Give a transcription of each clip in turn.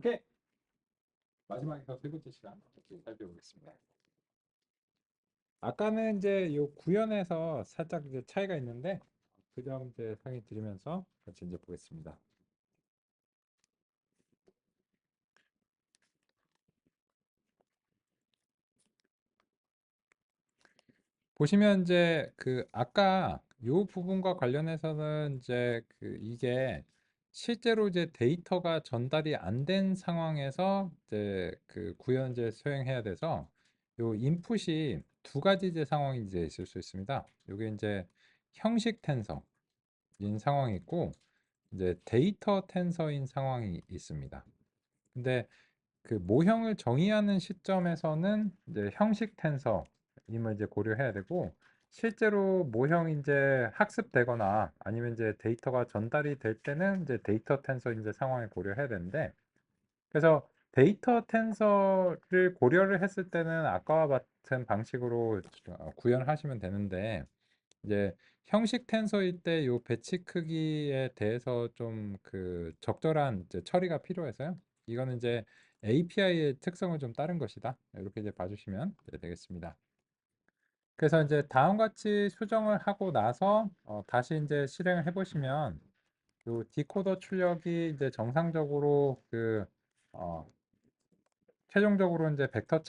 오케이. 마지막에서 세 번째 시간 같이 살펴보겠습니다. 아까는 이제 요 구현에서 살짝 이제 차이가 있는데 그 점 이제 상의 드리면서 같이 이제 보겠습니다. 보시면 이제 그 아까 요 부분과 관련해서는 이제 그 이게 실제로 이제 데이터가 전달이 안 된 상황에서 이제 그 구현제 수행해야 돼서 요 인풋이 두 가지 이제 상황이 이제 있을 수 있습니다. 요게 이제 형식 텐서인 상황이 있고 이제 데이터 텐서인 상황이 있습니다. 근데 그 모형을 정의하는 시점에서는 이제 형식 텐서임을 이제 고려해야 되고 실제로 모형이 이제 학습되거나 아니면 이제 데이터가 전달이 될 때는 이제 데이터 텐서 이제 상황을 고려해야 되는데 그래서 데이터 텐서를 고려를 했을 때는 아까와 같은 방식으로 구현하시면 되는데 이제 형식 텐서일 때 요 배치 크기에 대해서 좀 그 적절한 이제 처리가 필요해서요. 이거는 이제 API의 특성을 좀 따른 것이다. 이렇게 이제 봐주시면 되겠습니다. 그래서 이제 다음과 같이 수정을 하고 나서 다시 이제 실행을 해보시면 요 디코더 출력이 이제 정상적으로 그 어, 최종적으로 이제 벡터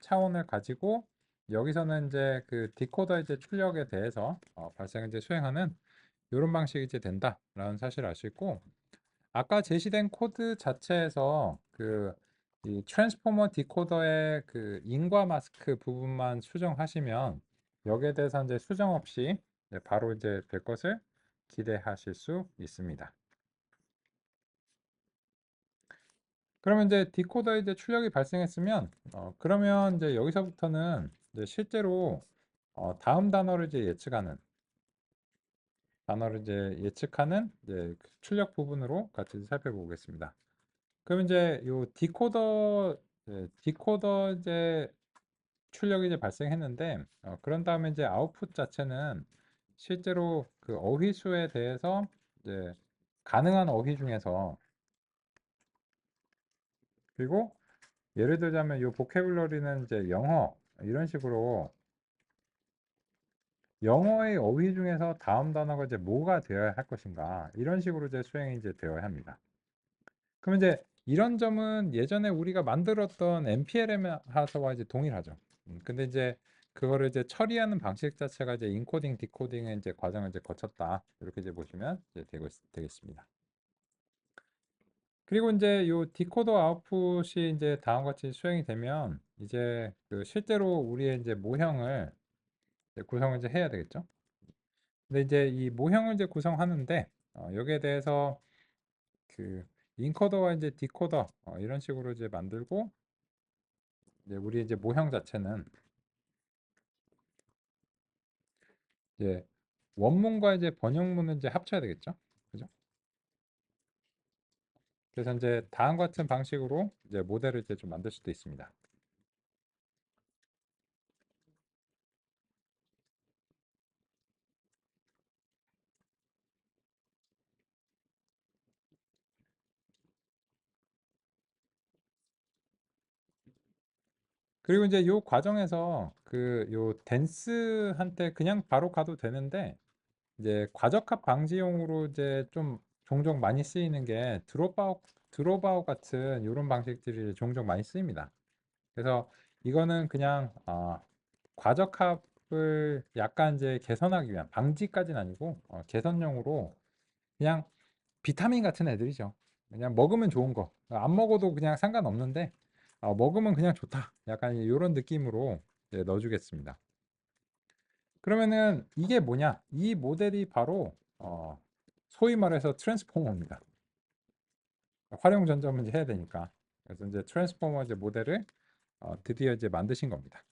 차원을 가지고 여기서는 이제 그 디코더 이제 출력에 대해서 발생 이제 수행하는 이런 방식이 이제 된다라는 사실을 알 수 있고 아까 제시된 코드 자체에서 그 이 트랜스포머 디코더의 그 인과 마스크 부분만 수정하시면 여기에 대해서 이제 수정 없이 바로 이제 될 것을 기대하실 수 있습니다. 그러면 이제 디코더에 이제 출력이 발생했으면 그러면 이제 여기서부터는 이제 실제로 다음 단어를 이제 예측하는 이제 그 출력 부분으로 같이 살펴보겠습니다. 그럼 이제 요 디코더 이제 출력이 이제 발생했는데 그런 다음에 이제 아웃풋 자체는 실제로 그 어휘수에 대해서 이제 가능한 어휘 중에서 그리고 예를 들자면 이 보캐블러리는 이제 영어 이런 식으로 영어의 어휘 중에서 다음 단어가 이제 뭐가 되어야 할 것인가 이런 식으로 이제 수행이 이제 되어야 합니다. 그럼 이제 이런 점은 예전에 우리가 만들었던 NPLM 하서와 이제 동일하죠. 근데 이제 그거를 이제 처리하는 방식 자체가 이제 인코딩, 디코딩의 이제 과정을 이제 거쳤다. 이렇게 이제 보시면 이제 되겠습니다. 그리고 이제 요 디코더 아웃풋이 이제 다음과 같이 수행이 되면 이제 그 실제로 우리의 이제 모형을 이제 구성을 이제 해야 되겠죠. 근데 이제 이 모형을 이제 구성하는데 여기에 대해서 그 인코더와 이제 디코더 이런 식으로 이제 만들고 이제 우리 이제 모형 자체는 이제 원문과 이제 번역문을 이제 합쳐야 되겠죠. 그죠? 그래서 이제 다음과 같은 방식으로 이제 모델을 이제 좀 만들 수도 있습니다. 그리고 이제 요 과정에서 그 요 댄스한테 그냥 바로 가도 되는데 이제 과적합 방지용으로 이제 좀 종종 많이 쓰이는 게 드롭아웃 같은 이런 방식들이 종종 많이 쓰입니다. 그래서 이거는 그냥 과적합을 약간 이제 개선하기 위한 방지까지는 아니고 개선용으로 그냥 비타민 같은 애들이죠. 그냥 먹으면 좋은 거. 안 먹어도 그냥 상관없는데 먹으면 그냥 좋다. 약간 이런 느낌으로 이제 넣어주겠습니다. 그러면은 이게 뭐냐? 이 모델이 바로 소위 말해서 트랜스포머입니다. 활용 전점을 이제 해야 되니까. 그래서 이제 트랜스포머 이제 모델을 드디어 이제 만드신 겁니다.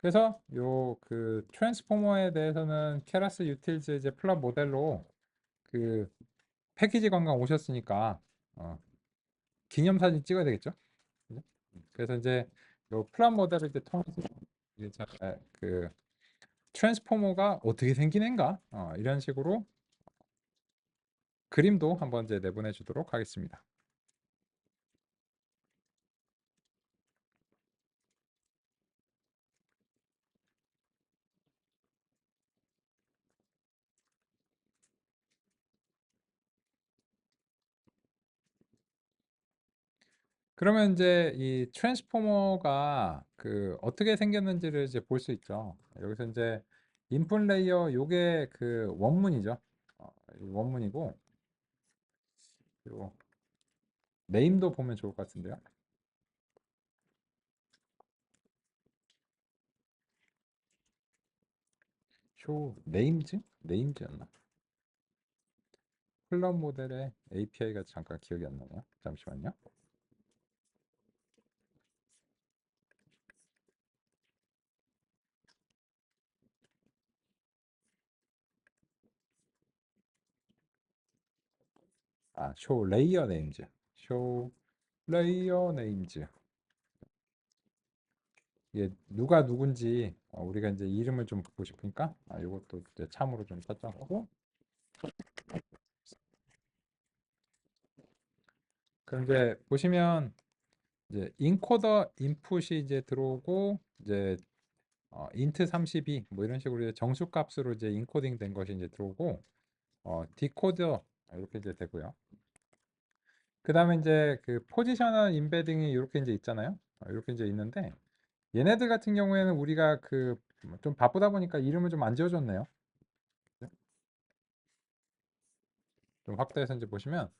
그래서 요 그 트랜스포머에 대해서는 케라스 유틸즈 이제 플랫 모델로 그 패키지 관광 오셨으니까 기념사진 찍어야 되겠죠? 그죠? 그래서 이제 요 플랫 모델을 이제 통해서 이제 그 트랜스포머가 어떻게 생긴 애인가 이런 식으로 그림도 한번 이제 내보내 주도록 하겠습니다. 그러면 이제 이 트랜스포머가 그 어떻게 생겼는지를 이제 볼 수 있죠. 여기서 이제 인풋 레이어 요게 그 원문이죠. 이 원문이고, 그리고 네임도 보면 좋을 것 같은데요. 쇼 네임즈? 네임즈였나? 클럽 모델의 API가 잠깐 기억이 안 나네요. 잠시만요. 쇼 레이어 네임즈. 쇼 레이어 네임즈. 이게 누가 누군지 우리가 이제 이름을 좀 보고 싶으니까 이것도 이제 참으로 좀 설정하고, 그럼 이제 보시면 이제 인코더 인풋이 이제 들어오고, 이제 인트 32 뭐 이런 식으로 이제 정수 값으로 이제 인코딩 된 것이 이제 들어오고, 디코더 이렇게 이제 되고요. 그 다음에 이제 그 포지셔널 임베딩이 이렇게 이제 있잖아요. 이렇게 이제 있는데, 얘네들 같은 경우에는 우리가 그 좀 바쁘다 보니까 이름을 좀 안 지어줬네요. 좀 확대해서 이제 보시면,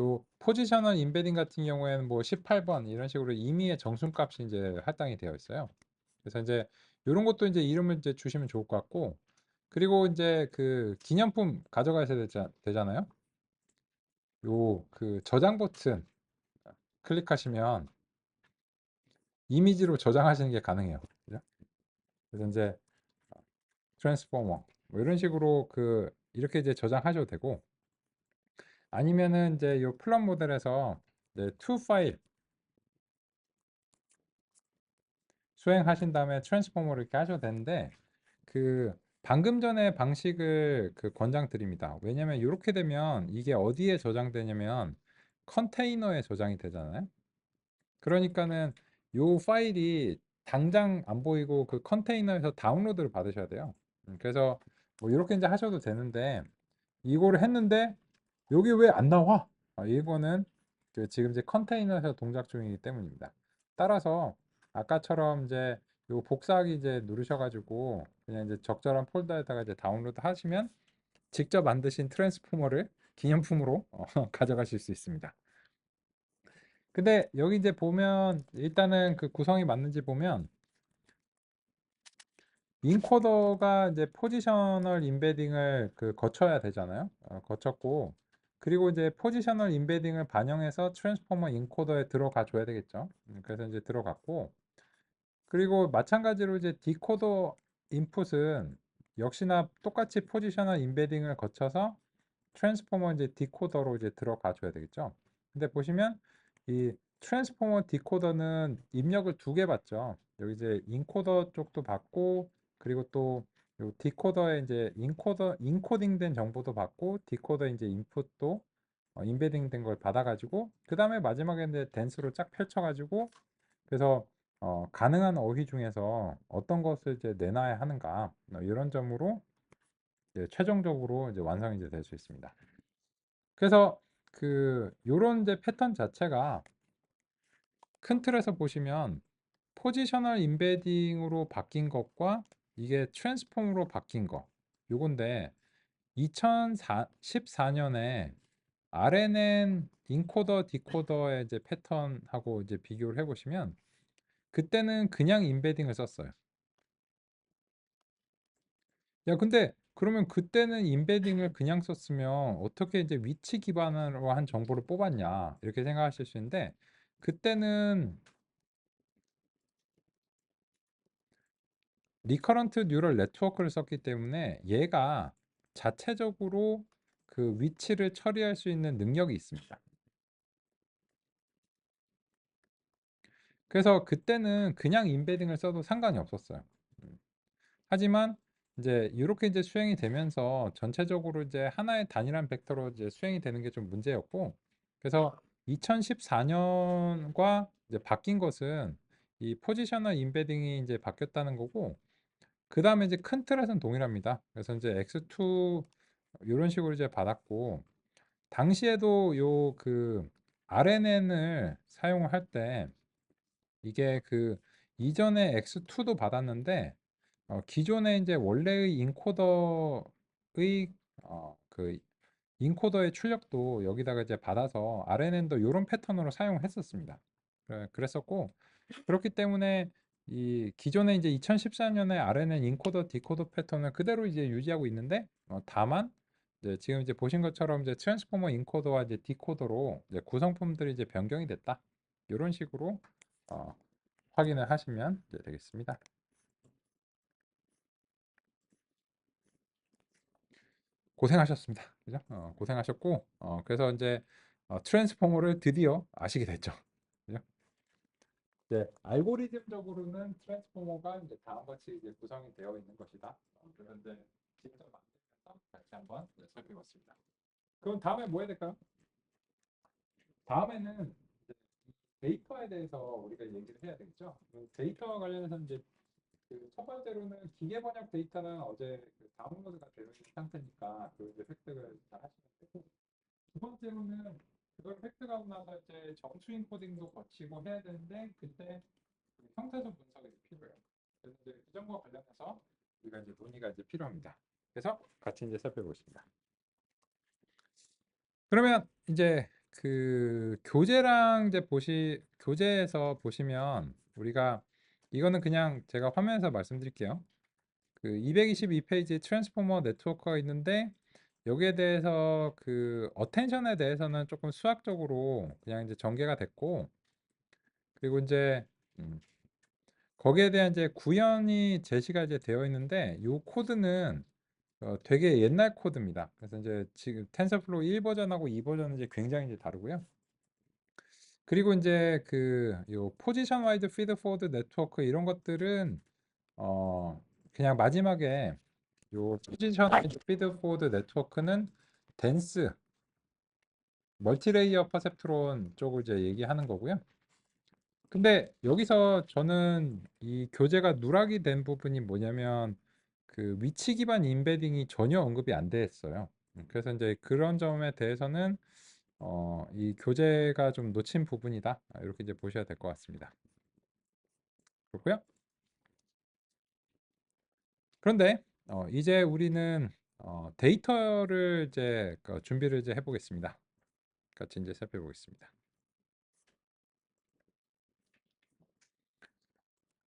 요 포지셔널 임베딩 같은 경우에는 뭐 18번 이런 식으로 임의의 정순값이 이제 할당이 되어 있어요. 그래서 이제 이런 것도 이제 이름을 이제 주시면 좋을 것 같고, 그리고 이제 그 기념품 가져가셔야 되잖아요. 요 그 저장 버튼 클릭하시면 이미지로 저장하시는 게 가능해요. 그죠? 그래서 이제 트랜스포머 뭐 이런 식으로 그 이렇게 이제 저장하셔도 되고, 아니면은 이제 요 플럼 모델에서 이제 to 파일 수행하신 다음에 트랜스포머를 이렇게 하셔도 되는데, 그 방금 전에 방식을 그 권장드립니다. 왜냐면 이렇게 되면 이게 어디에 저장되냐면 컨테이너에 저장이 되잖아요. 그러니까는 요 파일이 당장 안 보이고 그 컨테이너에서 다운로드를 받으셔야 돼요. 그래서 뭐 이렇게 이제 하셔도 되는데, 이거를 했는데 여기 왜 안 나와? 이거는 그 지금 이제 컨테이너에서 동작 중이기 때문입니다. 따라서 아까처럼 이제 요 복사하기 이제 누르셔가지고 그냥 이제 적절한 폴더에다가 이제 다운로드 하시면 직접 만드신 트랜스포머를 기념품으로 가져가실 수 있습니다. 근데 여기 이제 보면 일단은 그 구성이 맞는지 보면, 인코더가 이제 포지셔널 임베딩을 그 거쳐야 되잖아요. 거쳤고, 그리고 이제 포지셔널 임베딩을 반영해서 트랜스포머 인코더에 들어가 줘야 되겠죠. 그래서 이제 들어갔고, 그리고 마찬가지로 이제 디코더 인풋은 역시나 똑같이 포지셔널 임베딩을 거쳐서 트랜스포머 이제 디코더로 이제 들어가 줘야 되겠죠. 근데 보시면 이 트랜스포머 디코더는 입력을 두 개 받죠. 여기 이제 인코더 쪽도 받고, 그리고 또 요 디코더에 이제 인코딩 된 정보도 받고, 디코더 이제 인풋도 인베딩 된 걸 받아가지고, 그 다음에 마지막에 이제 댄스로 쫙 펼쳐가지고, 그래서 가능한 어휘 중에서 어떤 것을 이제 내놔야 하는가, 이런 점으로 이제 최종적으로 이제 완성이 이제 될 수 있습니다. 그래서 그 요런 이제 패턴 자체가 큰 틀에서 보시면 포지셔널 임베딩으로 바뀐 것과 이게 트랜스폼으로 바뀐 거 요건데, 2014년에 RNN 인코더 디코더의 이제 패턴하고 이제 비교를 해보시면, 그때는 그냥 임베딩을 썼어요. 야, 근데 그러면 그때는 임베딩을 그냥 썼으면 어떻게 이제 위치 기반으로 한 정보를 뽑았냐 이렇게 생각하실 수 있는데, 그때는 리커런트 뉴럴 네트워크를 썼기 때문에 얘가 자체적으로 그 위치를 처리할 수 있는 능력이 있습니다. 그래서 그때는 그냥 임베딩을 써도 상관이 없었어요. 하지만 이제 이렇게 이제 수행이 되면서 전체적으로 이제 하나의 단일한 벡터로 이제 수행이 되는 게 좀 문제였고, 그래서 2014년과 이제 바뀐 것은 이 포지셔널 임베딩이 이제 바뀌었다는 거고, 그 다음에 이제 큰 틀에서는 동일합니다. 그래서 이제 X2 이런 식으로 이제 받았고, 당시에도 요 그 RNN을 사용할 때 이게 그 이전에 X2도 받았는데, 기존에 이제 원래의 인코더의 그 인코더의 출력도 여기다가 이제 받아서 RNN도 이런 패턴으로 사용을 했었습니다. 그랬었고, 그렇기 때문에 이 기존에 이제 2014년에 RNN 인코더 디코더 패턴을 그대로 이제 유지하고 있는데, 다만 이제 지금 이제 보신 것처럼 이제 트랜스포머 인코더와 이제 디코더로 이제 구성품들이 이제 변경이 됐다. 이런 식으로 어, 확인을 하시면 이제 되겠습니다. 고생하셨습니다. 그죠? 고생하셨고, 그래서 이제 트랜스포머를 드디어 아시게 됐죠. 그죠? 이제 알고리즘적으로는 트랜스포머가 이제 다음과 같이 이제 구성이 되어 있는 것이다. 그래서 이제 직접 만들면서 같이 한번 이제 살펴봤습니다. 그럼 다음에 뭐 해야 될까요? 다음에는 이제 데이터에 대해서 우리가 얘기를 해야 되겠죠. 데이터와 관련해서 이제 그첫 번째로는 기계 번역 데이터는 어제 그 다운로드가 되어 있는 상태니까 그 이제 획득을 잘 하시면 되고, 두 번째로는 그걸 획득하고 나서 이제 정수 인코딩도 거치고 해야 되는데 그때 그 형태소 분석이 필요해요. 그래서 이제 그 점과 관련해서 우리가 이제 논의가 이제 필요합니다. 그래서 같이 이제 살펴보겠습니다. 그러면 이제 그 교재랑 이제 교재에서 보시면 우리가 이거는 그냥 제가 화면에서 말씀드릴게요. 그 222페이지 트랜스포머 네트워크가 있는데 여기에 대해서 그 어텐션에 대해서는 조금 수학적으로 그냥 이제 전개가 됐고, 그리고 이제 음, 거기에 대한 이제 구현이 제시가 이제 되어 있는데 이 코드는 되게 옛날 코드입니다. 그래서 이제 지금 텐서플로우 1 버전하고 2 버전은 이제 굉장히 이제 다르고요. 그리고 이제 그 요 포지션 와이드 피드 포워드 네트워크 이런 것들은 그냥 마지막에 요 포지션 와이드 피드 포워드 네트워크는 덴스 멀티레이어 퍼셉트론 쪽을 이제 얘기하는 거고요. 근데 여기서 저는 이 교재가 누락이 된 부분이 뭐냐면 그 위치 기반 임베딩이 전혀 언급이 안 됐어요. 그래서 이제 그런 점에 대해서는 이 교재가 좀 놓친 부분이다. 이렇게 이제 보셔야 될 것 같습니다. 그렇고요. 그런데 이제 우리는 데이터를 이제 준비를 이제 해보겠습니다. 같이 이제 살펴보겠습니다.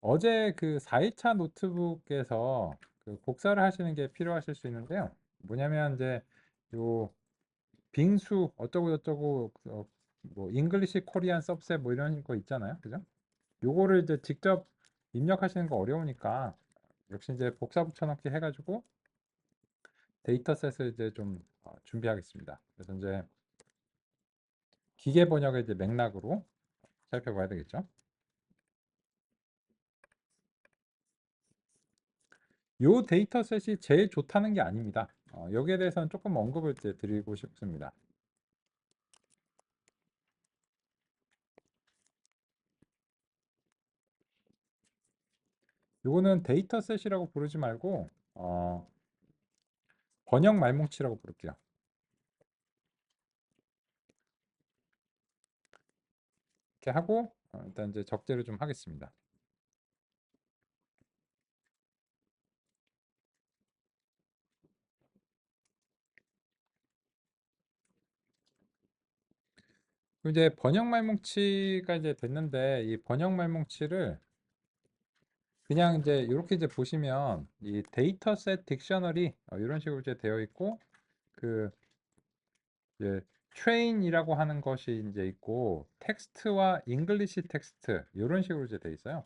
어제 그 4일차 노트북에서 그 복사를 하시는 게 필요하실 수 있는데요. 뭐냐면 이제 요 빙수 어쩌고 저쩌고 뭐 잉글리시 코리안 서브셋 뭐 이런 거 있잖아요. 그죠? 요거를 이제 직접 입력하시는 거 어려우니까 역시 이제 복사 붙여넣기 해가지고 데이터셋을 이제 좀 준비하겠습니다. 그래서 이제 기계 번역의 이제 맥락으로 살펴봐야 되겠죠. 요 데이터셋이 제일 좋다는 게 아닙니다. 여기에 대해서는 조금 언급을 이제 드리고 싶습니다. 요거는 데이터셋이라고 부르지 말고 번역 말뭉치라고 부를게요. 이렇게 하고 일단 이제 적재를 좀 하겠습니다. 이제 번역 말뭉치가 이제 됐는데 이 번역 말뭉치를 그냥 이제 이렇게 이제 보시면 이 데이터셋 딕셔너리 이런 식으로 이제 되어 있고, 그 이제 train이라고 하는 것이 이제 있고 텍스트와 잉글리시 텍스트 이런 식으로 이제 돼 있어요.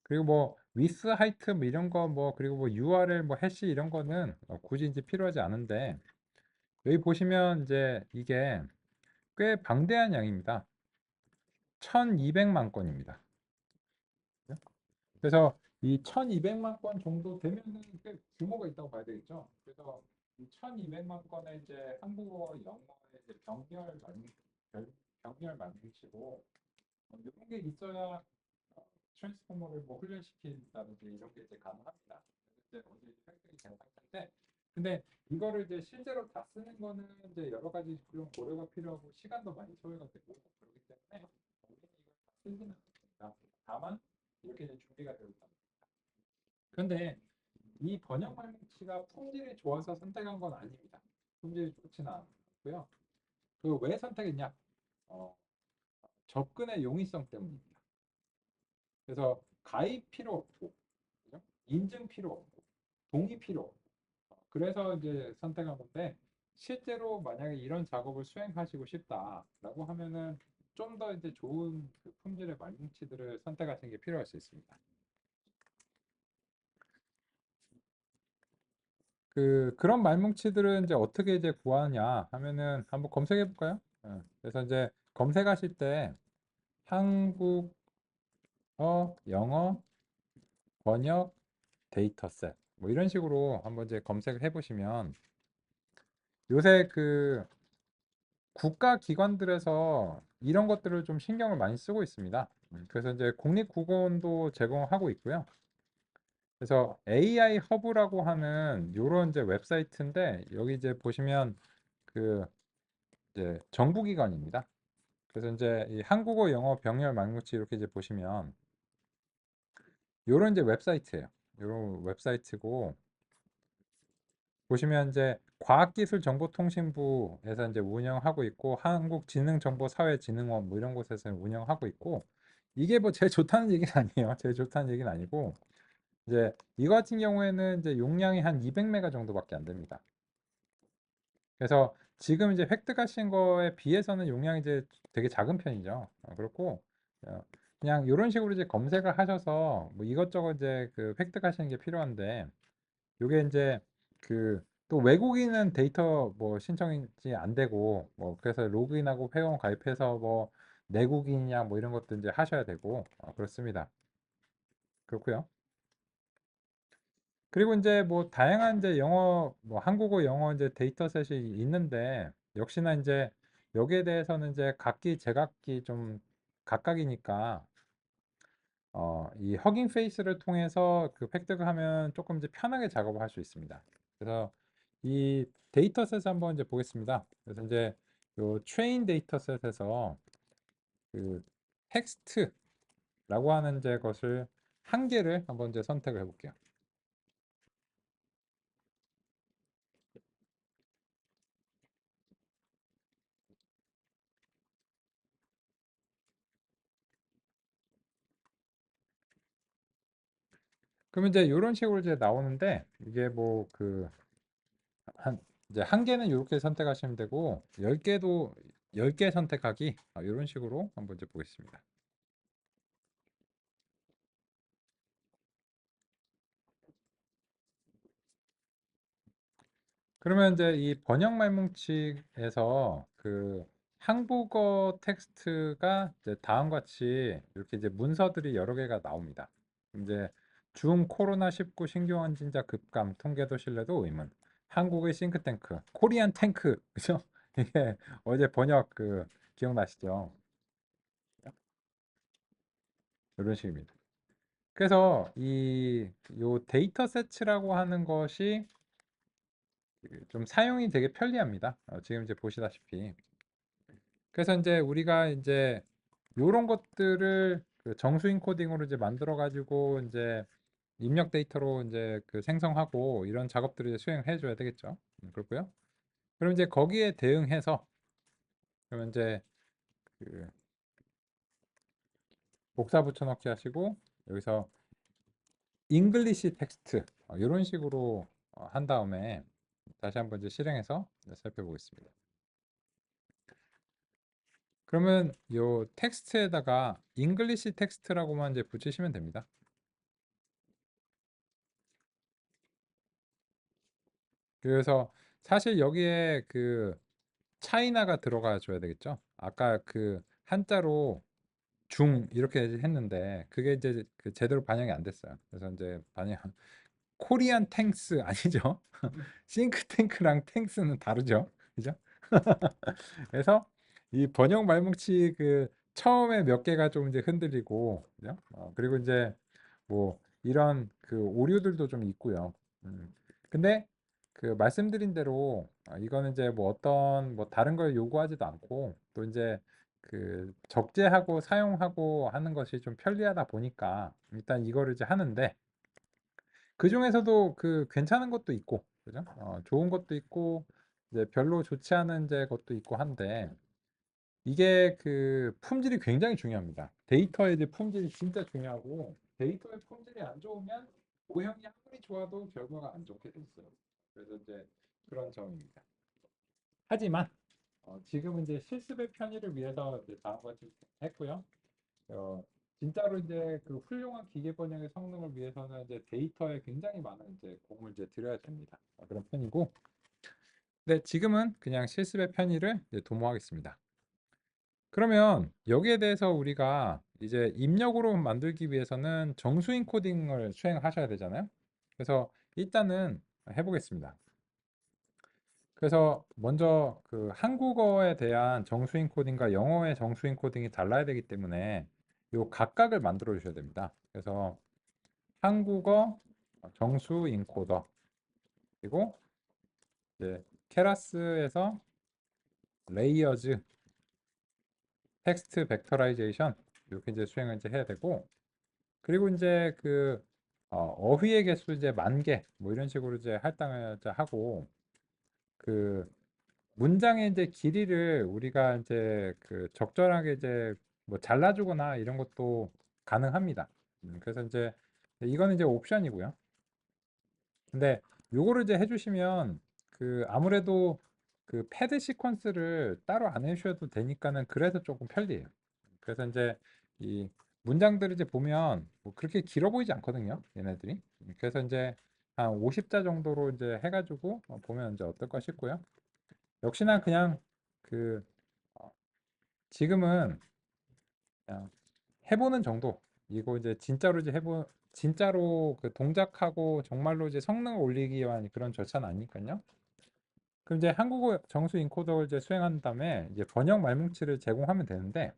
그리고 뭐 with height 뭐 이런 거 뭐 그리고 뭐 URL 뭐 해시 이런 거는 굳이 이제 필요하지 않은데, 여기 보시면 이제 이게 꽤 방대한 양입니다. 1200만 건입니다. 그래서 이 1200만 건 정도 되면은 꽤 규모가 있다고 봐야 되겠죠. 그래서 이 1200만 건의 이제 한국어, 영어의 이제 병렬 만능치고 이런 게 있어야 트랜스포머를 뭐 훈련시킨다든지 이런 게 이제 가능합니다. 그래서 이제 어제 획득이 된 상태인데, 근데 이거를 이제 실제로 다 쓰는 거는 이제 여러 가지 그런 고려가 필요하고 시간도 많이 소요가 되고 그렇기 때문에 우리는 이걸 다 쓰지는 않습니다. 다만 이렇게 이제 준비가 되어 있다. 그런데 이 번역 말뭉치가 품질이 좋아서 선택한 건 아닙니다. 품질이 좋지는 않고요. 그 왜 선택했냐? 어, 접근의 용이성 때문입니다. 그래서 가입 필요 없고, 그죠? 인증 필요 없고, 동의 필요 없고. 그래서 이제 선택한 건데, 실제로 만약에 이런 작업을 수행하시고 싶다라고 하면은 좀 더 이제 좋은 그 품질의 말뭉치들을 선택하시는 게 필요할 수 있습니다. 그런 말뭉치들은 이제 어떻게 이제 구하냐 하면은 한번 검색해 볼까요? 그래서 이제 검색하실 때 한국어, 영어, 번역, 데이터셋 뭐 이런 식으로 한번 이제 검색을 해 보시면 요새 그 국가 기관들에서 이런 것들을 좀 신경을 많이 쓰고 있습니다. 그래서 이제 국립국어원도 제공하고 있고요. 그래서 AI 허브라고 하는 요런 이제 웹사이트인데 여기 이제 보시면 그 이제 정부기관입니다. 그래서 이제 이 한국어, 영어, 병렬, 말뭉치 이렇게 이제 보시면 요런 이제 웹사이트예요. 요런 웹사이트고 보시면 이제 과학기술정보통신부에서 이제 운영하고 있고 한국지능정보사회진흥원 뭐 이런 곳에서 운영하고 있고 이게 뭐 제일 좋다는 얘기는 아니에요. 제일 좋다는 얘기는 아니고 이제 이거 같은 경우에는 이제 용량이 한 200메가 정도밖에 안 됩니다. 그래서 지금 이제 획득하신 거에 비해서는 용량이 이제 되게 작은 편이죠. 그렇고 어, 그냥 이런 식으로 이제 검색을 하셔서 뭐 이것저것 이제 그 획득하시는 게 필요한데 요게 이제 그 또 외국인은 데이터 뭐 신청이 안 되고 뭐 그래서 로그인하고 회원 가입해서 뭐 내국인이냐 뭐 이런 것도 이제 하셔야 되고 그렇습니다. 그렇고요. 그리고 이제 뭐 다양한 이제 영어 뭐 한국어 영어 이제 데이터셋이 있는데 역시나 이제 여기에 대해서는 이제 각기 제각기 좀 각각이니까 이 허깅 페이스를 통해서 그 획득을 하면 조금 이제 편하게 작업을 할 수 있습니다. 그래서 이 데이터셋을 한번 이제 보겠습니다. 그래서 이제 요 트레인 데이터셋에서 그 텍스트라고 하는 이제 것을 한 개를 한번 이제 선택을 해볼게요. 그러면 이제 이런 식으로 이제 나오는데 이게 뭐 그 한 이제 한 개는 이렇게 선택하시면 되고 10개도 10개 선택하기 이런 식으로 한번 이제 보겠습니다. 그러면 이제 이 번역 말뭉치에서 그 한국어 텍스트가 이제 다음과 같이 이렇게 이제 문서들이 여러 개가 나옵니다. 이제 중 코로나19 신규 확진자 급감 통계도 신뢰도 의문. 한국의 싱크탱크 코리안 탱크 그죠? 이게 어제 번역 그 기억나시죠? 이런 식입니다. 그래서 이 요 데이터 세츠라고 하는 것이 좀 사용이 되게 편리합니다. 지금 이제 보시다시피. 그래서 이제 우리가 이제 요런 것들을 그 정수인 코딩으로 이제 만들어 가지고 이제 입력 데이터로 이제 그 생성하고 이런 작업들을 이제 수행해 줘야 되겠죠. 그렇고요. 그럼 이제 거기에 대응해서 그러면 이제 그 복사 붙여넣기 하시고 여기서 잉글리시 텍스트 이런 식으로 한 다음에 다시 한번 이제 실행해서 이제 살펴보겠습니다. 그러면 요 텍스트에다가 잉글리시 텍스트라고만 이제 붙이시면 됩니다. 그래서 사실 여기에 그 차이나가 들어가 줘야 되겠죠. 아까 그 한자로 중 이렇게 했는데 그게 이제 그 제대로 반영이 안 됐어요. 그래서 이제 반영 코리안 탱스 아니죠? 싱크탱크랑 탱스는 다르죠. 그죠? 그래서 이 번역 말뭉치 그 처음에 몇 개가 좀 이제 흔들리고, 그죠? 그리고 이제 뭐 이런 그 오류들도 좀 있고요. 근데 그 말씀드린 대로 이거는 이제 뭐 어떤 뭐 다른 걸 요구하지도 않고 또 이제 그 적재하고 사용하고 하는 것이 좀 편리하다 보니까 일단 이거를 이제 하는데 그 중에서도 그 괜찮은 것도 있고, 그죠? 좋은 것도 있고, 이제 별로 좋지 않은 이제 것도 있고 한데, 이게 그 품질이 굉장히 중요합니다. 데이터의 이제 품질이 진짜 중요하고, 데이터의 품질이 안 좋으면 오형이 아무리 좋아도 결과가 안 좋게 돼 있어요. 그래서 이제 그런 점입니다. 하지만 지금은 이제 실습의 편의를 위해서 이제 다음과 같이 했고요. 어, 진짜로 이제 그 훌륭한 기계 번역의 성능을 위해서는 이제 데이터에 굉장히 많은 이제 공을 이제 들여야 됩니다. 그런 편이고, 네, 지금은 그냥 실습의 편의를 이제 도모하겠습니다. 그러면 여기에 대해서 우리가 이제 입력으로 만들기 위해서는 정수인 코딩을 수행하셔야 되잖아요. 그래서 일단은 해보겠습니다. 그래서 먼저 그 한국어에 대한 정수인 코딩과 영어의 정수인 코딩이 달라야 되기 때문에 요 각각을 만들어 주셔야 됩니다. 그래서 한국어 정수 인코더 그리고 이제 케라스에서 레이어즈 텍스트 벡터라이제이션 이렇게 이제 수행을 이제 해야 되고 그리고 이제 그 어휘의 개수 이제 10,000개 뭐 이런 식으로 이제 할당을 이제 하고 그 문장의 이제 길이를 우리가 이제 그 적절하게 이제 뭐 잘라주거나 이런 것도 가능합니다. 그래서 이제 이거는 이제 옵션이고요. 근데 요거를 이제 해주시면 그 아무래도 그 패드 시퀀스를 따로 안 해주셔도 되니까는 그래서 조금 편리해요. 그래서 이제 이 문장들을 이제 보면 뭐 그렇게 길어 보이지 않거든요. 얘네들이. 그래서 이제 한 50자 정도로 이제 해가지고 보면 이제 어떨까 싶고요. 역시나 그냥 그 지금은 그냥 해보는 정도. 이거 이제 진짜로 이제 진짜로 그 동작하고 정말로 이제 성능을 올리기 위한 그런 절차는 아니니까요. 그럼 이제 한국어 정수 인코더를 이제 수행한 다음에 이제 번역 말뭉치를 제공하면 되는데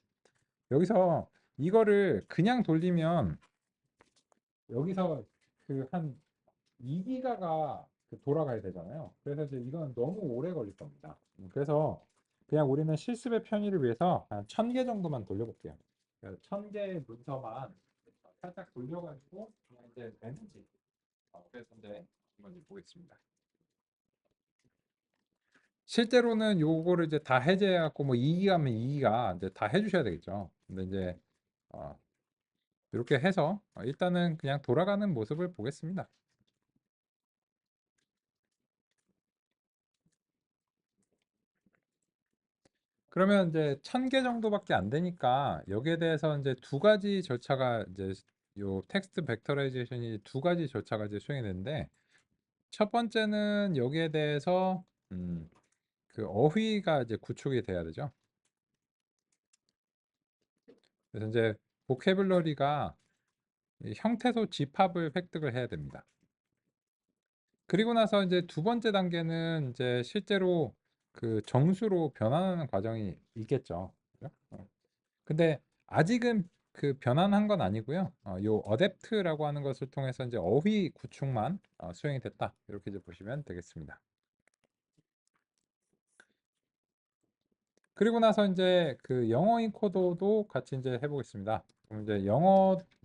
여기서 이거를 그냥 돌리면 여기서 그 한 2기가가 돌아가야 되잖아요. 그래서 이제 이건 너무 오래 걸릴 겁니다. 그래서 그냥 우리는 실습의 편의를 위해서 한 1,000개 정도만 돌려볼게요. 1,000개의 문서만 살짝 돌려가지고 그냥 이제 되는지 그래서 이제 한번 보겠습니다. 실제로는 요거를 이제 다 해제해갖고 뭐 2기가면 2기가 이제 다 해주셔야 되겠죠. 근데 이제 어, 이렇게 해서 일단은 그냥 돌아가는 모습을 보겠습니다. 그러면 이제 1,000개 정도밖에 안 되니까 여기에 대해서 이제 두 가지 절차가 이제 요 텍스트 벡터라이제이션이 두 가지 절차가 이제 수행이 되는데 첫 번째는 여기에 대해서 그 어휘가 이제 구축이 돼야 되죠. 그래서 이제 보캐블러리가 형태소 집합을 획득을 해야 됩니다. 그리고 나서 이제 두 번째 단계는 이제 실제로 그 정수로 변환하는 과정이 있겠죠. 그죠? 근데 아직은 그 변환한 건 아니고요. 요 어댑트라고 하는 것을 통해서 이제 어휘 구축만 수행이 됐다. 이렇게 이제 보시면 되겠습니다. 그리고 나서 이제 그 영어 인코더도 같이 이제 해보겠습니다. 그럼 이제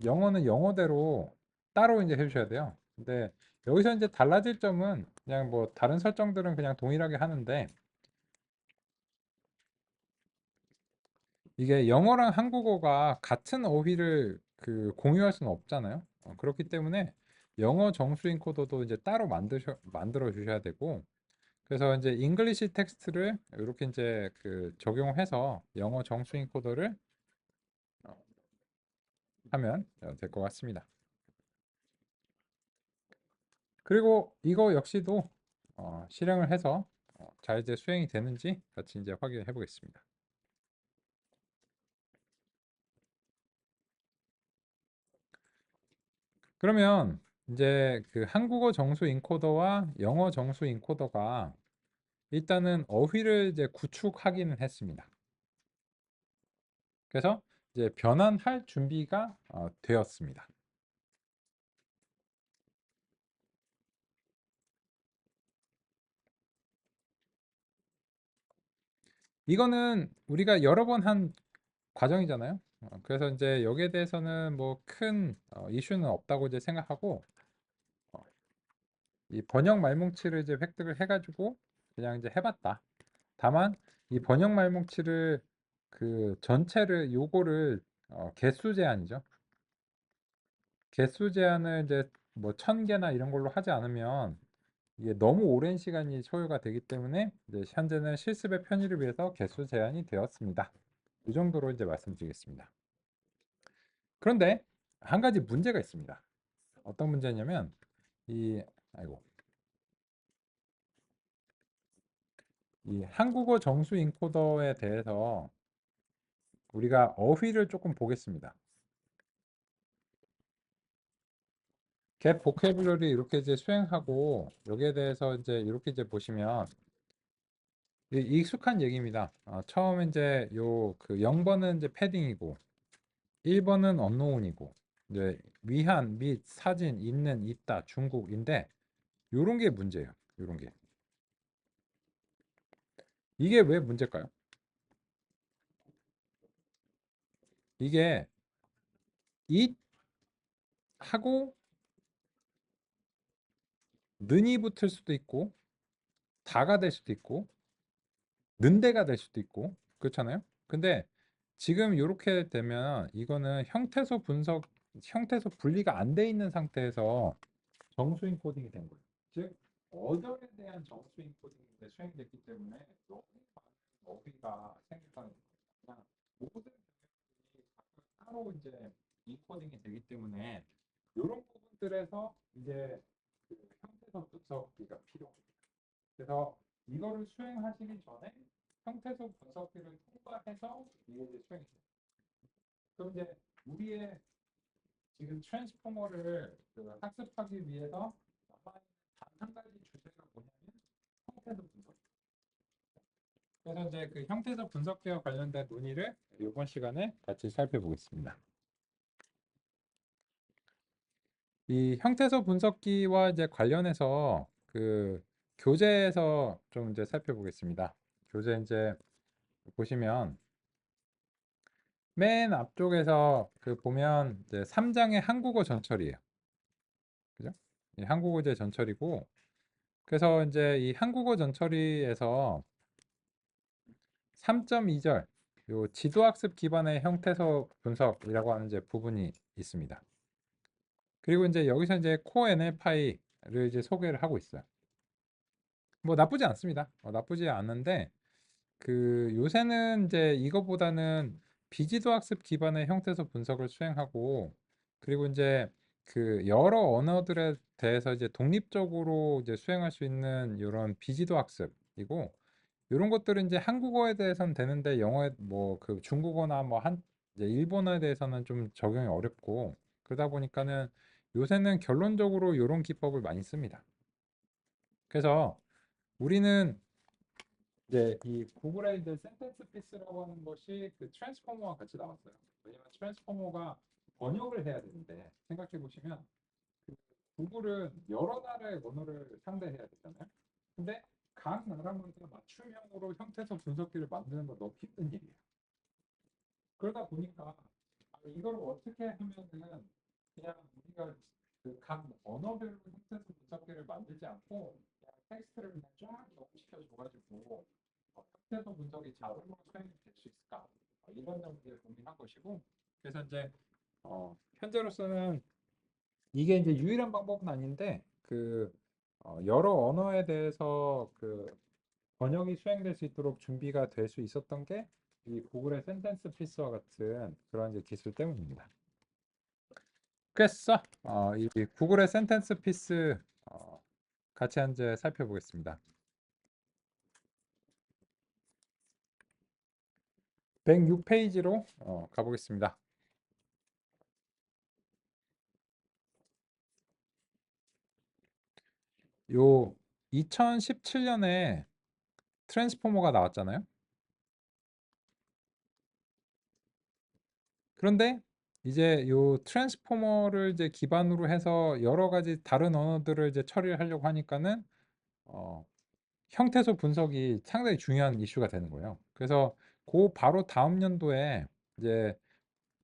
영어는 영어대로 따로 이제 해주셔야 돼요. 근데 여기서 이제 달라질 점은 그냥 뭐 다른 설정들은 그냥 동일하게 하는데 이게 영어랑 한국어가 같은 어휘를 그 공유할 수는 없잖아요. 그렇기 때문에 영어 정수인 코드도 이제 따로 만들어 주셔야 되고 그래서 이제 잉글리시 텍스트를 이렇게 이제 그 적용해서 영어 정수인 코드를 어, 하면 될 것 같습니다. 그리고 이거 역시도 실행을 해서 잘 이제 수행이 되는지 같이 이제 확인해 보겠습니다. 그러면 이제 그 한국어 정수 인코더와 영어 정수 인코더가 일단은 어휘를 이제 구축하기는 했습니다. 그래서 이제 변환할 준비가 되었습니다. 이거는 우리가 여러 번 한 과정이잖아요. 그래서 이제 여기에 대해서는 뭐 큰 이슈는 없다고 이제 생각하고 어, 이 번역 말뭉치를 이제 획득을 해가지고 그냥 이제 해봤다. 다만 이 번역 말뭉치를 그 전체를 요거를 개수 제한이죠. 개수 제한을 이제 뭐 1000개나 이런 걸로 하지 않으면 이게 너무 오랜 시간이 소요가 되기 때문에 이제 현재는 실습의 편의를 위해서 개수 제한이 되었습니다. 이 정도로 이제 말씀드리겠습니다. 그런데 한 가지 문제가 있습니다. 어떤 문제냐면 이 아이고 이 한국어 정수 인코더에 대해서 우리가 어휘를 조금 보겠습니다. 갭 보캐뷸러리 이렇게 이제 수행하고 여기에 대해서 이제 이렇게 이제 보시면 익숙한 얘기입니다. 처음 이제 요 그 0번은 이제 패딩이고 1번은 언노운이고 이제 위한, 및, 사진, 있는, 있다, 중국인데 요런 게 문제예요. 요런 게. 이게 왜 문제일까요? 이게 it 하고 는이 붙을 수도 있고 다가 될 수도 있고 는데가 될 수도 있고 그렇잖아요. 근데 지금 이렇게 되면 이거는 형태소 분리가 안 돼 있는 상태에서 정수인 코딩이 된 거예요. 즉 어절에 대한 정수인 코딩이 수행됐기 때문에 너무 많은 어휘가 생겨나는 거예요. 모든 영역들이 각각 따로 이제 인코딩이 되기 때문에 이런 부분들에서 이제 그 형태소 분석기가 필요합니다. 그래서 이거를 수행하시기 전에 형태소 분석기를 통과해서 이게 이제 수행이 돼요. 그럼 이제 우리의 지금 트랜스포머를 그 학습하기 위해서 남아있는 단 한 가지 주제가 뭐냐면 형태소 분석. 그래서 이제 그 형태소 분석기와 관련된 논의를 이번 시간에 같이 살펴보겠습니다. 이 형태소 분석기와 이제 관련해서 그 교재에서 좀 이제 살펴보겠습니다. 교재 이제 보시면 맨 앞쪽에서 그 보면 이제 3장의 한국어 전철이에요. 그죠? 이 한국어제 전철이고 그래서 이제 이 한국어 전처리에서 3.2절 요 지도학습 기반의 형태소 분석이라고 하는 이제 부분이 있습니다. 그리고 이제 여기서 이제 코어 NLPi를 이제 소개를 하고 있어요. 뭐 나쁘지 않습니다. 나쁘지 않은데 그 요새는 이제 이거보다는 비지도학습 기반의 형태소 분석을 수행하고 그리고 이제 그 여러 언어들에 대해서 이제 독립적으로 이제 수행할 수 있는 이런 비지도 학습이고 이런 것들은 이제 한국어에 대해서는 되는데 영어에 뭐 그 중국어나 뭐 한 이제 일본어에 대해서는 좀 적용이 어렵고 그러다 보니까는 요새는 결론적으로 이런 기법을 많이 씁니다. 그래서 우리는 이제 이 구글의 이제 센텐스 피스라고 하는 것이 그 트랜스포머와 같이 나왔어요. 왜냐면 트랜스포머가 번역을 해야 되는데 생각해 보시면 그 구글은 여러 나라의 언어를 상대해야 되잖아요. 근데 각 나라마다 맞춤형으로 형태소 분석기를 만드는 건 너무 힘든 일이에요. 그러다 보니까 이걸 어떻게 하면은 그냥 우리가 그 각 언어별로 형태소 분석기를 만들지 않고 그냥 텍스트를 그냥 쫙 연구시켜 줘가지고 형태소 분석이 자동으로 수행이 될 수 있을까? 이런 점들을 고민한 것이고 그래서 이제 현재로서는 이게 이제 유일한 방법은 아닌데 그 여러 언어에 대해서 그 번역이 수행될 수 있도록 준비가 될 수 있었던 게 이 구글의 센텐스 피스와 같은 그런 이제 기술 때문입니다. 그래서 이 구글의 센텐스 피스 같이 이제 살펴보겠습니다. 106페이지로 가보겠습니다. 요 2017년에 트랜스포머가 나왔잖아요. 그런데 이제 요 트랜스포머를 이제 기반으로 해서 여러 가지 다른 언어들을 이제 처리를 하려고 하니까는 어, 형태소 분석이 상당히 중요한 이슈가 되는 거예요. 그래서 그 바로 다음 연도에 이제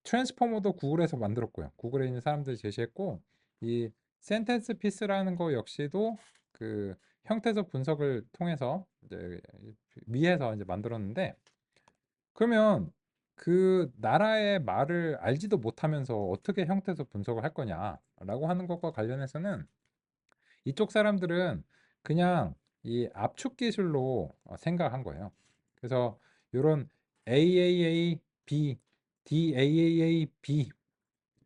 트랜스포머도 구글에서 만들었고요. 구글에 있는 사람들이 제시했고, 이 센텐스 피스라는 거 역시도 그 형태소 분석을 통해서 이제 위해서 이제 만들었는데, 그러면 그 나라의 말을 알지도 못하면서 어떻게 형태소 분석을 할 거냐라고 하는 것과 관련해서는 이쪽 사람들은 그냥 이 압축 기술로 생각한 거예요. 그래서 이런 AAA, B, DAAA, B,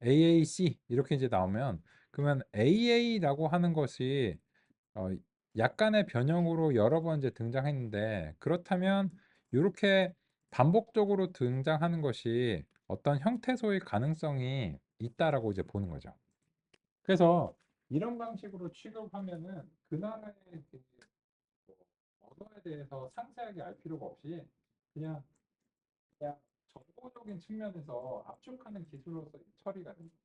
AAC 이렇게 이제 나오면 그러면 AA라고 하는 것이 어, 약간의 변형으로 여러 번 이제 등장했는데 그렇다면 이렇게 반복적으로 등장하는 것이 어떤 형태소의 가능성이 있다라고 이제 보는 거죠. 그래서 이런 방식으로 취급하면은 그 나라의 뭐 언어에 대해서 상세하게 알 필요가 없이 그냥 그냥 정보적인 측면에서 압축하는 기술로서 처리가 됩니다.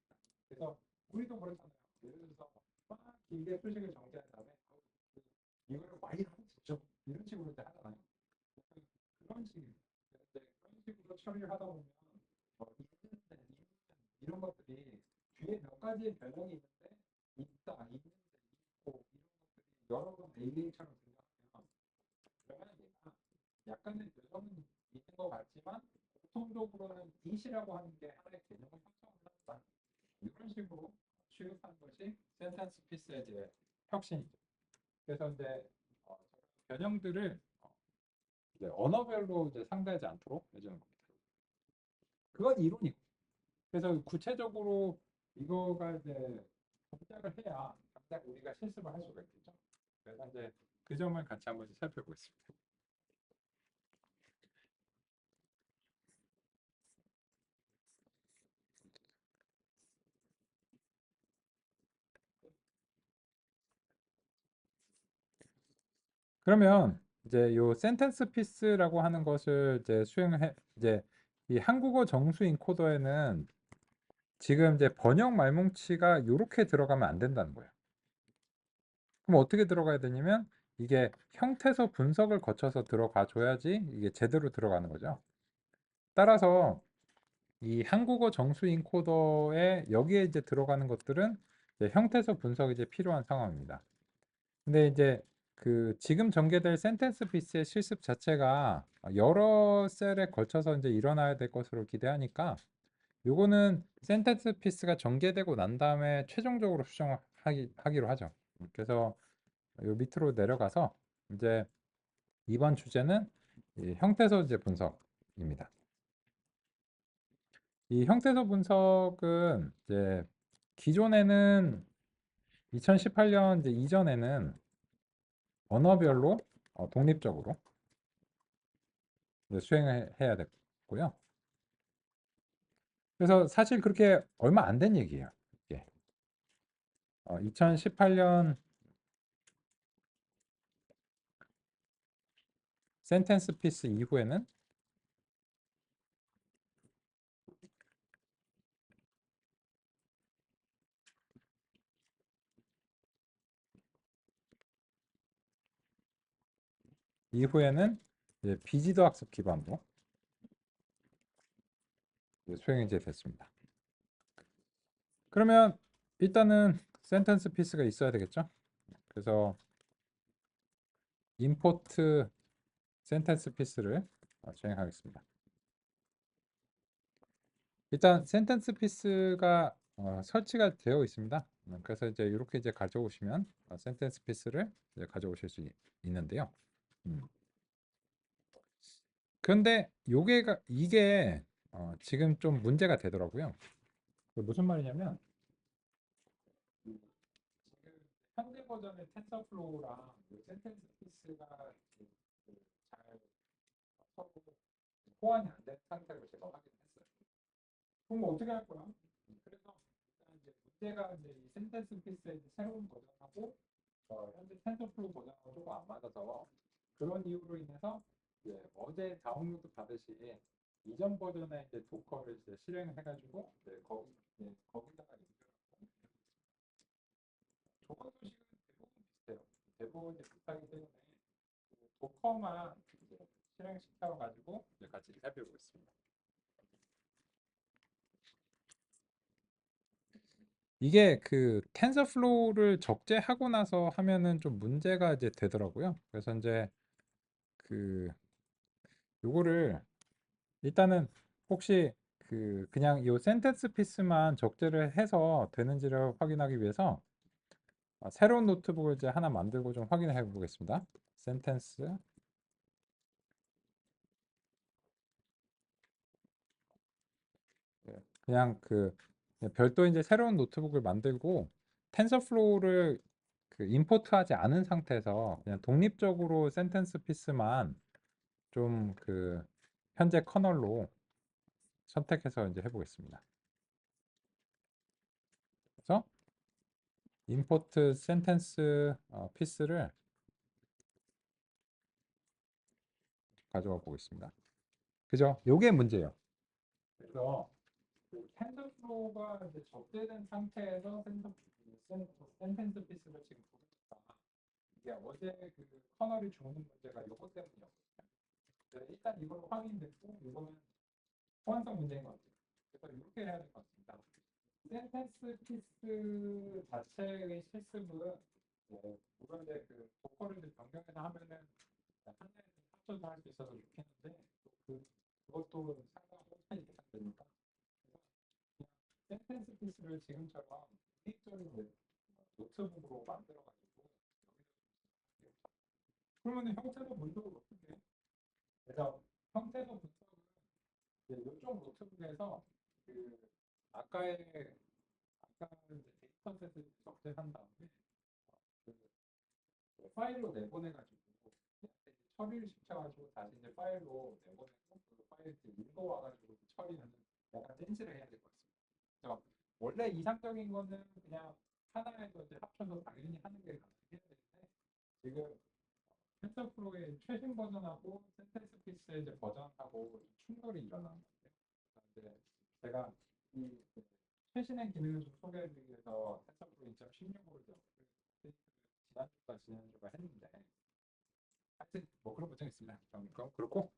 그래서 우리도 그렇잖아요. 예를 들어서 막 길게 수식을 정제한 다음에 이거를 많이 하면 되죠. 이런 식으로 이제 하잖아요. 그런 식입니다. 그런 식으로 처리를 하다 보면 이런 것들이 뒤에 몇 가지의 변형이 있는데 있다, 있는데 있고 이런 것들이 여러 번 AA처럼 생각하면 그러면 얘가 약간의 변형은 있는 것 같지만 공통적으로는 이시라고 하는 게 하나의 개념을 형성한다. 이런 식으로 취급하는 것이 센텐스 피스의 이제 혁신이죠. 그래서 이제 변형들을 이제 언어별로 이제 상대하지 않도록 해주는 겁니다. 그건 이론이고. 그래서 구체적으로 이거가 이제 동작을 해야 당장 우리가 실습을 할 수가 있겠죠. 그래서 이제 그 점을 같이 한번 살펴보겠습니다. 그러면 이제 요 센텐스 피스라고 하는 것을 이제 수행해 이제 이 한국어 정수 인코더에는 지금 이제 번역 말뭉치가 요렇게 들어가면 안 된다는 거예요. 그럼 어떻게 들어가야 되냐면 이게 형태소 분석을 거쳐서 들어가 줘야지 이게 제대로 들어가는 거죠. 따라서 이 한국어 정수 인코더에 여기에 이제 들어가는 것들은 이제 형태소 분석이 이제 필요한 상황입니다. 근데 이제 그 지금 전개될 센텐스 피스의 실습 자체가 여러 셀에 걸쳐서 이제 일어나야 될 것으로 기대하니까 요거는 센텐스 피스가 전개되고 난 다음에 최종적으로 수정하기로 하죠. 그래서 요 밑으로 내려가서 이제 이번 주제는 이 형태소 이제 분석입니다. 이 형태소 분석은 이제 기존에는 2018년 이제 이전에는 언어별로 독립적으로 수행해야 됐고요. 그래서 사실 그렇게 얼마 안 된 얘기예요. 이게 2018년 센텐스 피스 이후에는 이제 비지도 학습 기반으로 수행이 이제 됐습니다. 그러면 일단은 센텐스 피스가 있어야 되겠죠? 그래서 임포트 센텐스 피스를 수행하겠습니다. 일단 센텐스 피스가 설치가 되어 있습니다. 그래서 이제 이렇게 이제 가져오시면 센텐스 피스를 이제 가져오실 수 있는데요. 음. 그런데 이게 지금 좀 문제가 되더라고요. 무슨 말이냐면 지금 현재 버전의 텐서플로우랑 센텐스 피스가 잘 서로 호환이 안 된 상태로 제가 확인했어요. 그럼 어떻게 할 거야? 그래서 일단 이제 문제가 이제 이 센텐스 피스의 새로운 버전하고 현재 텐서플로우 버전하고 조금 안 맞아서 그런 이유로 인해서 이제 어제 다운로드 받으신 이전 버전의 이제 도커를 이제 실행해가지고 이제 거기다가 연결하고 좋은 소식은 대부분 비슷해요. 대부분 이제 비슷하기 때문에 도커만 이제 실행시켜가지고 이제 같이 살펴보겠습니다. 이게 그 텐서플로우를 적재하고 나서 하면은 좀 문제가 이제 되더라고요. 그래서 이제 그 요거를 일단은 혹시 그냥 이 센텐스 피스만 적재를 해서 되는지를 확인하기 위해서 새로운 노트북을 이제 하나 만들고 좀 확인해 보겠습니다. 센텐스 그냥 별도 이제 새로운 노트북을 만들고 텐서플로우를 임포트하지 않은 상태에서 그냥 독립적으로 센텐스 피스만 좀 현재 커널로 선택해서 이제 해보겠습니다. 그래서 임포트 센텐스 피스를 가져와 보겠습니다. 그죠? 요게 문제예요. 그래서 텐서플로우가 이제 적재된 상태에서 센텐스 피스를 지금 부르니까 이게 어제 커널이 죽는 문제가 요거 때문이었거든요. 일단 이걸로 확인됐고 이거는 호환성 문제인 것 같아요. 그래서 이렇게 해야 될 것 같습니다. 센텐스 피스 자체의 실습은 물론 이제 보컬을 변경해서 하면은 하나에 합쳐서 할 수 있어서 좋겠는데 그것도 상당한 혼선이 예상되니까 센텐스 피스를 지금처럼 개인적인 노트북으로 만들어가지고 그러면 형태도 문제가 없는데 그래서 형태도 분석은 이쪽 노트북에서 그 아까의 아까는 이제 데이터셋을 적재한 다음에 그 파일로 내보내가지고 처리를 시켜가지고 다시 이제 파일로 내보내고 그 파일 읽어와가지고 처리하는 약간 댄스를 해야 될 것 같습니다. 그래서 원래 이상적인 거는 그냥 하나에서 이제 합쳐서 당연히 하는 게 가능해야 되는데 지금 텐서프로의 최신 버전하고 센텐스 피스의 이제 버전하고 충돌이 일어나는 것 같아요. 그런데 제가 이 최신의 기능을 좀 소개해드리기 위해서 텐서프로 2.16으로 지난주가 했는데 하여튼 뭐 그런 버전이 있습니다. 그렇고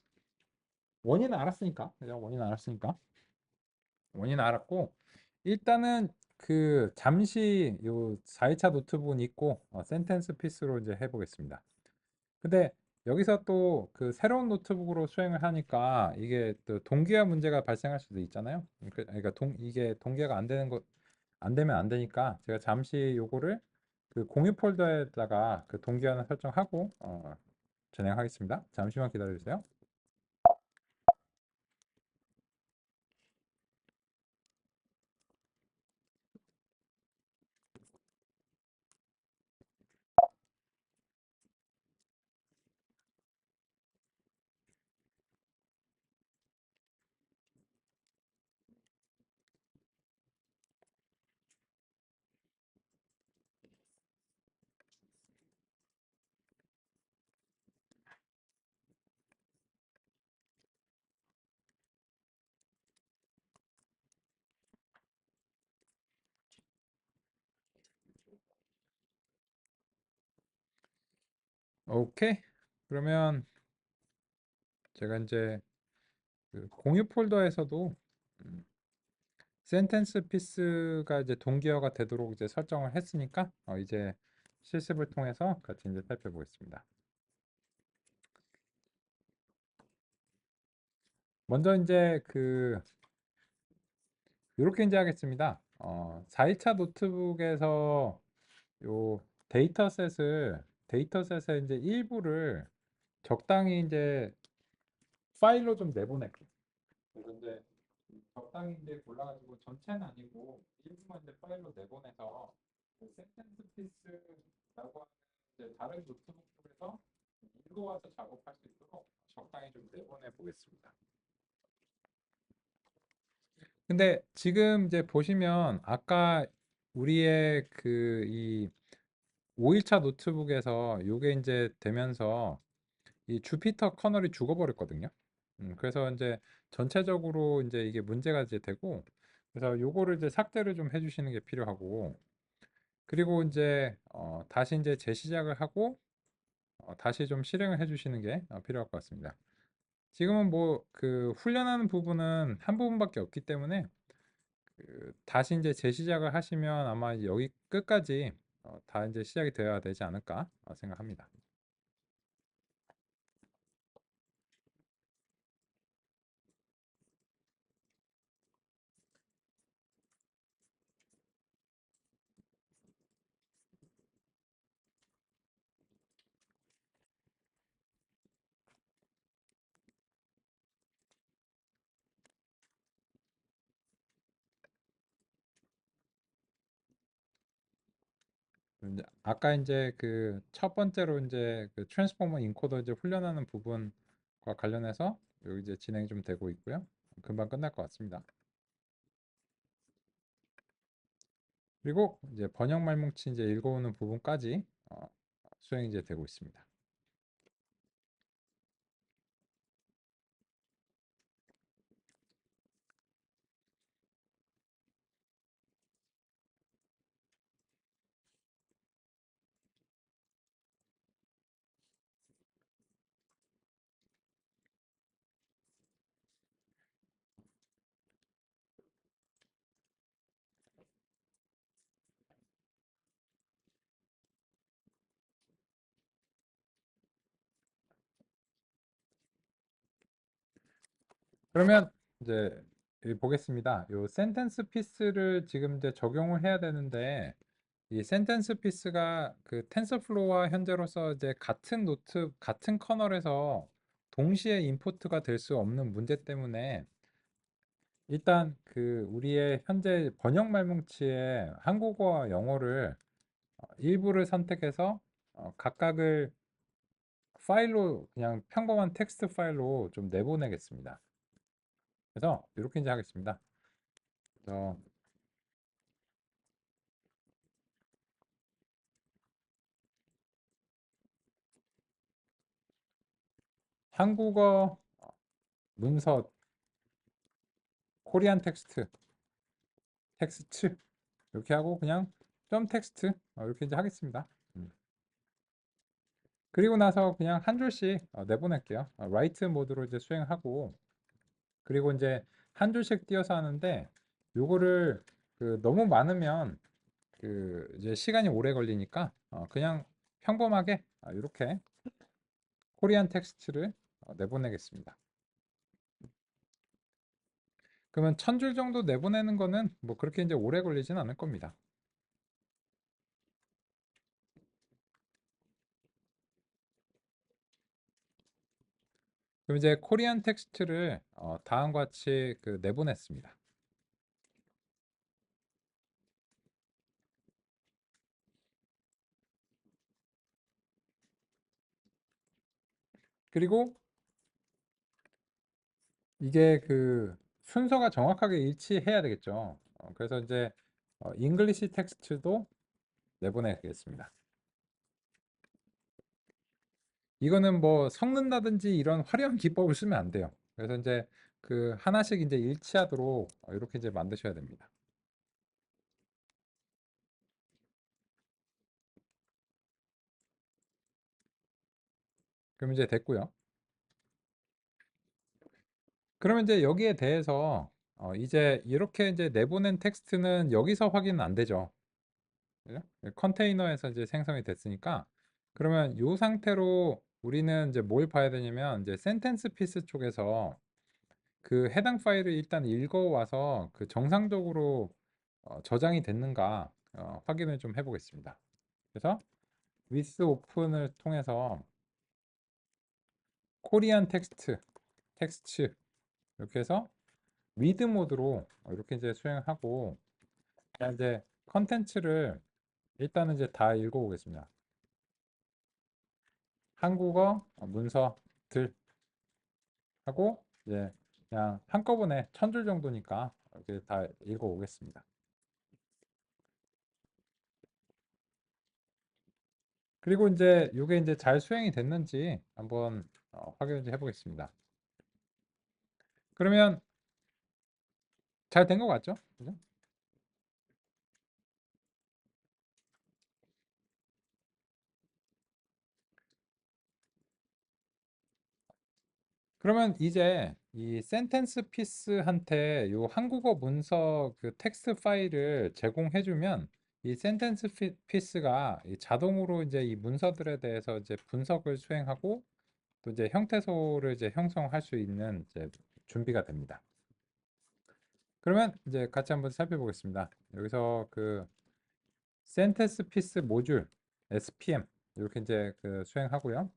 원인은 알았으니까 그죠? 원인은 알았으니까 원인은 알았고 일단은 잠시 요 4일차 노트북은 있고 센텐스 피스로 이제 해보겠습니다. 근데 여기서 또 새로운 노트북으로 수행을 하니까 이게 또 동기화 문제가 발생할 수도 있잖아요. 그러니까 이게 동기화가 안 되면 안 되니까 제가 잠시 요거를 공유 폴더에다가 동기화는 설정하고 진행하겠습니다. 잠시만 기다려 주세요. 오케이. 그러면 제가 이제 공유 폴더에서도 센텐스 피스가 이제 동기화가 되도록 이제 설정을 했으니까 이제 실습을 통해서 같이 이제 살펴보겠습니다. 먼저 이제 이렇게 이제 하겠습니다. 4일차 노트북에서 요 데이터셋의 이제 일부를 적당히 이제 파일로 좀 내보낼게요. 그래서 이제 적당히 이제 골라가지고 전체는 아니고 일부만 이제 파일로 내보내서 센텐스 피스라고 하는 이제 다른 노트북 쪽에서 읽어와서 작업할 수 있도록 적당히 좀 내보내 보겠습니다. 근데 지금 이제 보시면 아까 우리의 이 5일차 노트북에서 요게 이제 되면서 이 주피터 커널이 죽어버렸거든요. 그래서 이제 전체적으로 이제 이게 문제가 이제 되고, 그래서 요거를 이제 삭제를 좀 해주시는 게 필요하고, 그리고 이제 다시 이제 재시작을 하고 다시 좀 실행을 해주시는 게 필요할 것 같습니다. 지금은 뭐 그 훈련하는 부분은 한 부분밖에 없기 때문에 그 다시 이제 재시작을 하시면 아마 여기 끝까지 다 이제 시작이 되어야 되지 않을까 생각합니다. 이제 아까 이제 그 첫 번째로 이제 그 트랜스포머 인코더 이제 훈련하는 부분과 관련해서 여기 이제 진행이 좀 되고 있고요. 금방 끝날 것 같습니다. 그리고 이제 번역 말뭉치 이제 읽어오는 부분까지 수행이 이제 되고 있습니다. 그러면 이제 여기 보겠습니다. 요 센텐스 피스를 지금 이제 적용을 해야 되는데 이 센텐스 피스가 그 텐서플로우와 현재로서 이제 같은 노트 같은 커널에서 동시에 임포트가 될 수 없는 문제 때문에 일단 그 우리의 현재 번역 말뭉치의 한국어와 영어를 일부를 선택해서 각각을 파일로 그냥 평범한 텍스트 파일로 좀 내보내겠습니다. 그래서 이렇게 이제 하겠습니다. 그래서 한국어 문서 코리안 텍스트 이렇게 하고 그냥 점 텍스트 이렇게 이제 하겠습니다. 그리고 나서 그냥 한 줄씩 내보낼게요. 라이트 모드로 이제 수행하고 그리고 이제 한 줄씩 띄어서 하는데 요거를 그 너무 많으면 그 이제 시간이 오래 걸리니까 그냥 평범하게 이렇게 코리안 텍스트를 내보내겠습니다. 그러면 1000줄 정도 내보내는 거는 뭐 그렇게 이제 오래 걸리진 않을 겁니다. 그럼 이제 코리안 텍스트를 다음과 같이 그 내보냈습니다. 그리고 이게 그 순서가 정확하게 일치해야 되겠죠. 그래서 이제 잉글리시 텍스트도 내보내겠습니다. 이거는 뭐 섞는다든지 이런 화려한 기법을 쓰면 안 돼요. 그래서 이제 그 하나씩 이제 일치하도록 이렇게 이제 만드셔야 됩니다. 그럼 이제 됐고요. 그러면 이제 여기에 대해서 이제 이렇게 이제 내보낸 텍스트는 여기서 확인은 안 되죠. 그죠? 컨테이너에서 이제 생성이 됐으니까 그러면 이 상태로 우리는 이제 뭘 봐야 되냐면 이제 센텐스 피스 쪽에서 그 해당 파일을 일단 읽어와서 그 정상적으로 저장이 됐는가 확인을 좀 해보겠습니다. 그래서 with open을 통해서 코리안 텍스트 이렇게 해서 리드 모드로 이렇게 이제 수행하고 그냥 이제 컨텐츠를 일단은 이제 다 읽어보겠습니다. 한국어 문서들 하고 이제 그냥 한꺼번에 1000줄 정도니까 이렇게 다 읽어오겠습니다. 그리고 이제 요게 이제 잘 수행이 됐는지 한번 확인을 좀 해보겠습니다. 그러면 잘 된 것 같죠? 그죠? 그러면 이제 이 센텐스 피스한테 요 한국어 문서 그 텍스트 파일을 제공해주면 이 센텐스 피스가 자동으로 이제 이 문서들에 대해서 이제 분석을 수행하고 또 이제 형태소를 이제 형성할 수 있는 이제 준비가 됩니다. 그러면 이제 같이 한번 살펴보겠습니다. 여기서 그 센텐스 피스 모듈 SPM 이렇게 이제 그 수행하고요.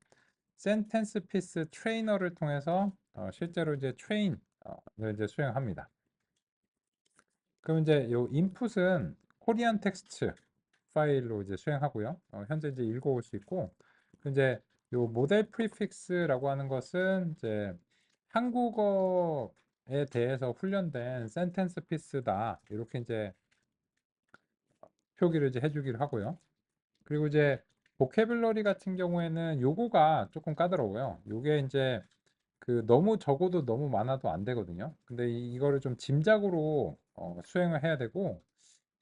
센텐스 피스 트레이너를 통해서 실제로 이제 트레인을 이제 수행합니다. 그럼 이제 요 인풋은 코리안 텍스트 파일로 이제 수행하고요. 현재 이제 읽어올 수 있고, 이제 요 모델 프리픽스라고 하는 것은 이제 한국어에 대해서 훈련된 센텐스 피스다 이렇게 이제 표기를 이제 해주기로 하고요. 그리고 이제 보캐블러리 같은 경우에는 요거가 조금 까다로워요. 요게 이제 그 너무 적어도 너무 많아도 안 되거든요. 근데 이거를 좀 짐작으로 수행을 해야 되고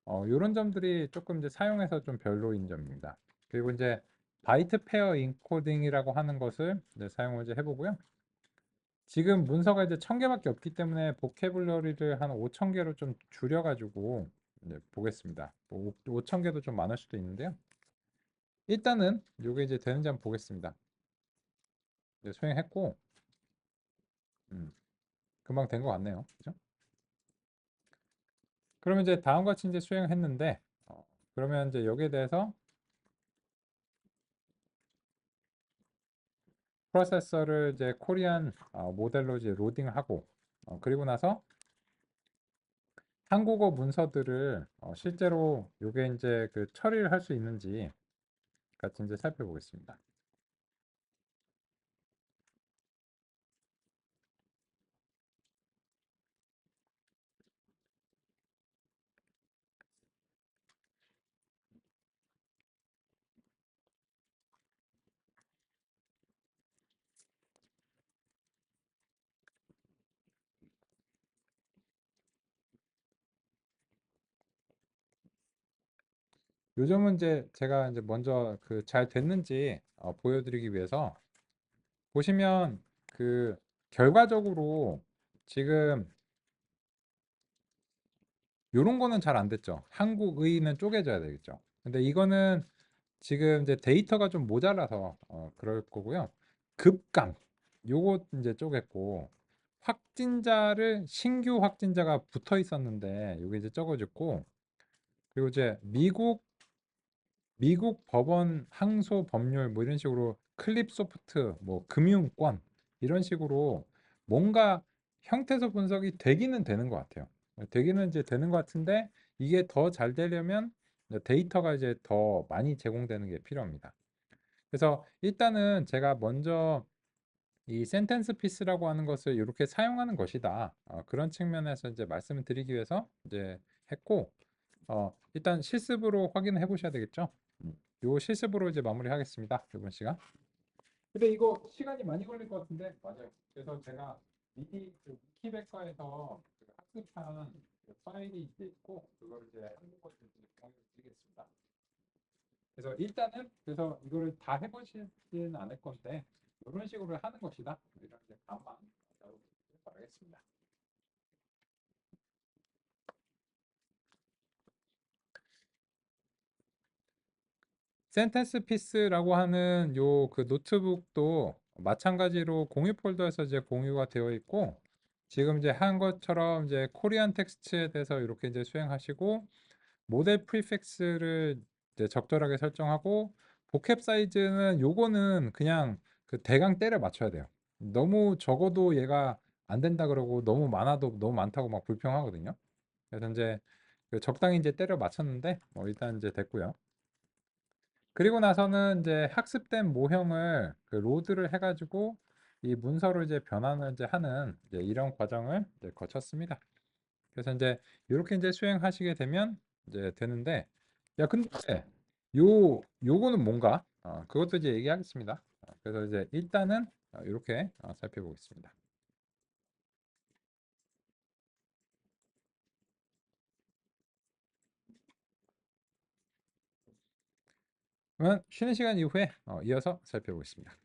요런 점들이 조금 이제 사용해서 좀 별로인 점입니다. 그리고 이제 바이트 페어 인코딩이라고 하는 것을 이제 사용을 이제 해보고요. 지금 문서가 이제 1000개밖에 없기 때문에 보캐블러리를 한 5000개로 좀 줄여가지고 이제 보겠습니다. 뭐 5000개도 좀 많을 수도 있는데요. 일단은 요게 이제 되는지 한번 보겠습니다. 이제 수행했고 음, 금방 된 것 같네요. 그죠? 그러면 이제 다음과 같이 이제 수행을 했는데 그러면 이제 여기에 대해서 프로세서를 이제 코리안 모델로 이제 로딩하고 그리고 나서 한국어 문서들을 실제로 요게 이제 그 처리를 할 수 있는지 같이 이제 살펴보겠습니다. 요즘은 이제 제가 이제 먼저 그 잘 됐는지 보여드리기 위해서 보시면 그 결과적으로 지금 요런 거는 잘 안 됐죠. 한국의는 쪼개져야 되겠죠. 근데 이거는 지금 이제 데이터가 좀 모자라서 그럴 거고요. 급감 요거 이제 쪼갰고 확진자를 신규 확진자가 붙어 있었는데 요게 이제 적어졌고 그리고 이제 미국 법원 항소 법률 뭐 이런 식으로 클립 소프트 뭐 금융권 이런 식으로 뭔가 형태소 분석이 되기는 되는 것 같아요. 되기는 이제 되는 것 같은데 이게 더 잘 되려면 데이터가 이제 더 많이 제공되는 게 필요합니다. 그래서 일단은 제가 먼저 이 센텐스 피스라고 하는 것을 이렇게 사용하는 것이다. 그런 측면에서 이제 말씀을 드리기 위해서 이제 했고 일단 실습으로 확인해 보셔야 되겠죠. 요 실습으로 이제 마무리하겠습니다. 이번 시간. 근데 이거 시간이 많이 걸릴 것 같은데 맞아요. 그래서 제가 미리 그 위키백과에서 그 학습한 그 파일이 이제 있고 그걸 이제 한국어로 공유를 드리겠습니다. 그래서 일단은 그래서 이거를 다 해보시지는 않을 건데 이런 식으로 하는 것이다. 이런 이제 감만 여러분들 바라겠습니다. 센텐스 피스라고 하는 요 그 노트북도 마찬가지로 공유 폴더에서 이제 공유가 되어 있고 지금 이제 한 것처럼 이제 코리안 텍스트에 대해서 이렇게 이제 수행하시고 모델 프리픽스를 이제 적절하게 설정하고 보캡 사이즈는 요거는 그냥 그 대강 때려 맞춰야 돼요. 너무 적어도 얘가 안 된다 그러고 너무 많아도 너무 많다고 막 불평하거든요. 그래서 이제 그 적당히 이제 때려 맞췄는데 일단 이제 됐고요. 그리고 나서는 이제 학습된 모형을 그 로드를 해가지고 이 문서로 이제 변환을 이제 하는 이제 이런 과정을 이제 거쳤습니다. 그래서 이제 이렇게 이제 수행하시게 되면 이제 되는데 야 근데 요거는 뭔가? 그것도 이제 얘기하겠습니다. 그래서 이제 일단은 이렇게 살펴보겠습니다. 그러면 쉬는 시간 이후에 이어서 살펴보겠습니다.